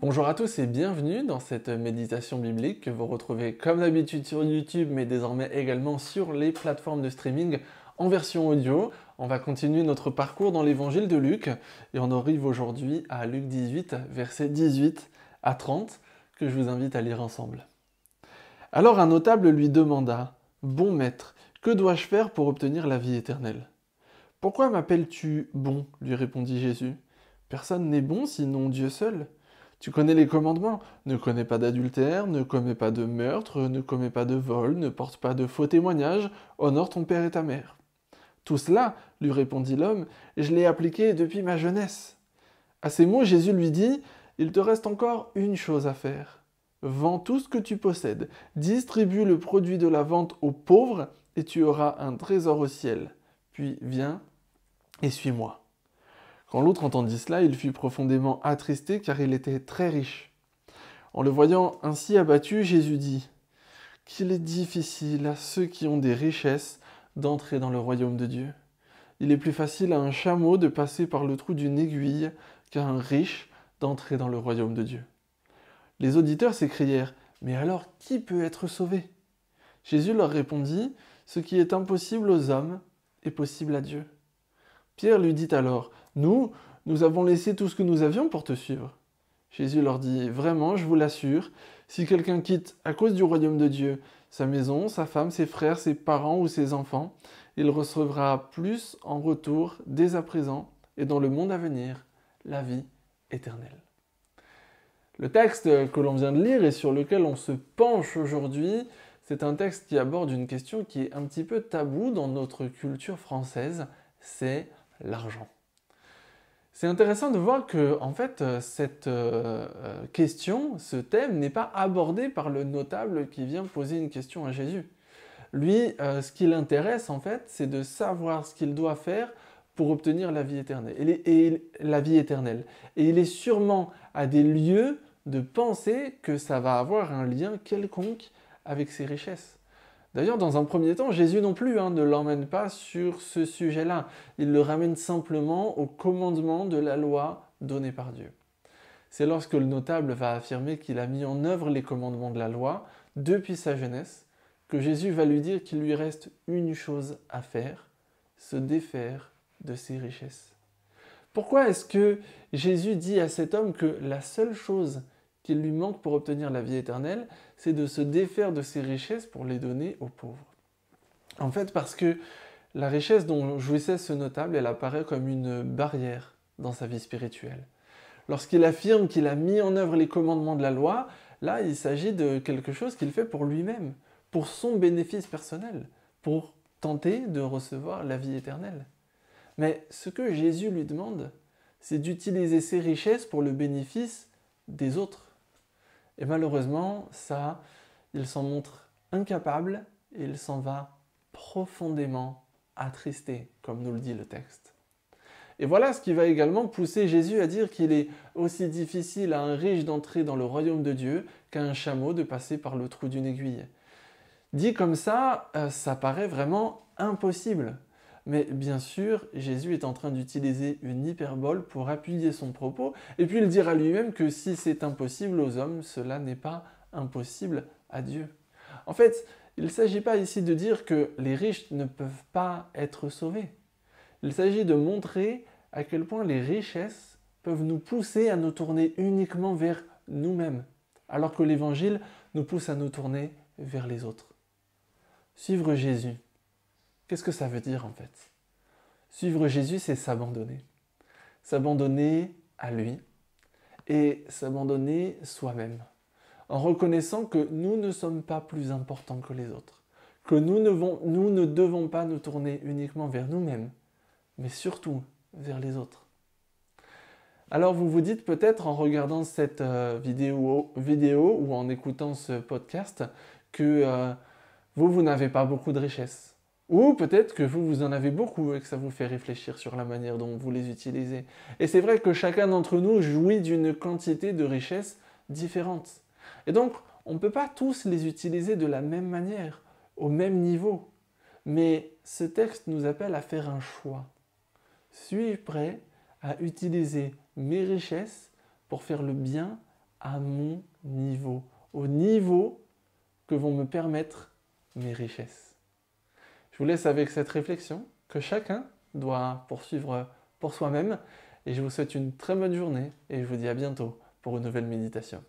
Bonjour à tous et bienvenue dans cette méditation biblique que vous retrouvez comme d'habitude sur YouTube mais désormais également sur les plateformes de streaming en version audio. On va continuer notre parcours dans l'évangile de Luc et on arrive aujourd'hui à Luc 18, versets 18 à 30 que je vous invite à lire ensemble. Alors un notable lui demanda : « Bon maître, que dois-je faire pour obtenir la vie éternelle ?» « Pourquoi m'appelles-tu bon ?» lui répondit Jésus. « Personne n'est bon sinon Dieu seul. Tu connais les commandements. Ne commets pas d'adultère, ne commets pas de meurtre, ne commets pas de vol, ne porte pas de faux témoignages, honore ton père et ta mère. » « Tout cela, lui répondit l'homme, je l'ai appliqué depuis ma jeunesse. » À ces mots, Jésus lui dit : « Il te reste encore une chose à faire. Vends tout ce que tu possèdes, distribue le produit de la vente aux pauvres, et tu auras un trésor au ciel. Puis viens et suis-moi. » Quand l'autre entendit cela, il fut profondément attristé car il était très riche. En le voyant ainsi abattu, Jésus dit : « Qu'il est difficile à ceux qui ont des richesses d'entrer dans le royaume de Dieu. Il est plus facile à un chameau de passer par le trou d'une aiguille qu'à un riche d'entrer dans le royaume de Dieu. » Les auditeurs s'écrièrent : « Mais alors, qui peut être sauvé ?» Jésus leur répondit : « Ce qui est impossible aux hommes est possible à Dieu. » Pierre lui dit alors : « Nous avons laissé tout ce que nous avions pour te suivre. » Jésus leur dit : « Vraiment, je vous l'assure, si quelqu'un quitte, à cause du royaume de Dieu, sa maison, sa femme, ses frères, ses parents ou ses enfants, il recevra plus en retour dès à présent et dans le monde à venir, la vie éternelle. » Le texte que l'on vient de lire et sur lequel on se penche aujourd'hui, c'est un texte qui aborde une question qui est un petit peu taboue dans notre culture française, c'est l'argent. C'est intéressant de voir que, en fait, cette question, ce thème, n'est pas abordé par le notable qui vient poser une question à Jésus. Lui, ce qui l'intéresse, en fait, c'est de savoir ce qu'il doit faire pour obtenir la vie éternelle. Et il est sûrement à des lieux de penser que ça va avoir un lien quelconque avec ses richesses. D'ailleurs, dans un premier temps, Jésus non plus ne l'emmène pas sur ce sujet-là. Il le ramène simplement au commandement de la loi donnée par Dieu. C'est lorsque le notable va affirmer qu'il a mis en œuvre les commandements de la loi depuis sa jeunesse que Jésus va lui dire qu'il lui reste une chose à faire, se défaire de ses richesses. Pourquoi est-ce que Jésus dit à cet homme que la seule chose qu'il lui manque pour obtenir la vie éternelle, c'est de se défaire de ses richesses pour les donner aux pauvres? En fait, parce que la richesse dont jouissait ce notable, elle apparaît comme une barrière dans sa vie spirituelle. Lorsqu'il affirme qu'il a mis en œuvre les commandements de la loi, là, il s'agit de quelque chose qu'il fait pour lui-même, pour son bénéfice personnel, pour tenter de recevoir la vie éternelle. Mais ce que Jésus lui demande, c'est d'utiliser ses richesses pour le bénéfice des autres. Et malheureusement, ça, il s'en montre incapable et il s'en va profondément attristé, comme nous le dit le texte. Et voilà ce qui va également pousser Jésus à dire qu'il est aussi difficile à un riche d'entrer dans le royaume de Dieu qu'à un chameau de passer par le trou d'une aiguille. Dit comme ça paraît vraiment impossible. Mais bien sûr, Jésus est en train d'utiliser une hyperbole pour appuyer son propos, et puis il dira lui-même que si c'est impossible aux hommes, cela n'est pas impossible à Dieu. En fait, il ne s'agit pas ici de dire que les riches ne peuvent pas être sauvés. Il s'agit de montrer à quel point les richesses peuvent nous pousser à nous tourner uniquement vers nous-mêmes, alors que l'Évangile nous pousse à nous tourner vers les autres. Suivre Jésus, qu'est-ce que ça veut dire en fait ? Suivre Jésus, c'est s'abandonner. S'abandonner à lui et s'abandonner soi-même, en reconnaissant que nous ne sommes pas plus importants que les autres, que nous ne devons pas nous tourner uniquement vers nous-mêmes, mais surtout vers les autres. Alors vous vous dites peut-être en regardant cette vidéo ou en écoutant ce podcast que vous n'avez pas beaucoup de richesses. Ou peut-être que vous en avez beaucoup et que ça vous fait réfléchir sur la manière dont vous les utilisez. Et c'est vrai que chacun d'entre nous jouit d'une quantité de richesses différentes. Et donc, on ne peut pas tous les utiliser de la même manière, au même niveau. Mais ce texte nous appelle à faire un choix. Suis-je prêt à utiliser mes richesses pour faire le bien à mon niveau, au niveau que vont me permettre mes richesses. Je vous laisse avec cette réflexion que chacun doit poursuivre pour soi-même et je vous souhaite une très bonne journée et je vous dis à bientôt pour une nouvelle méditation.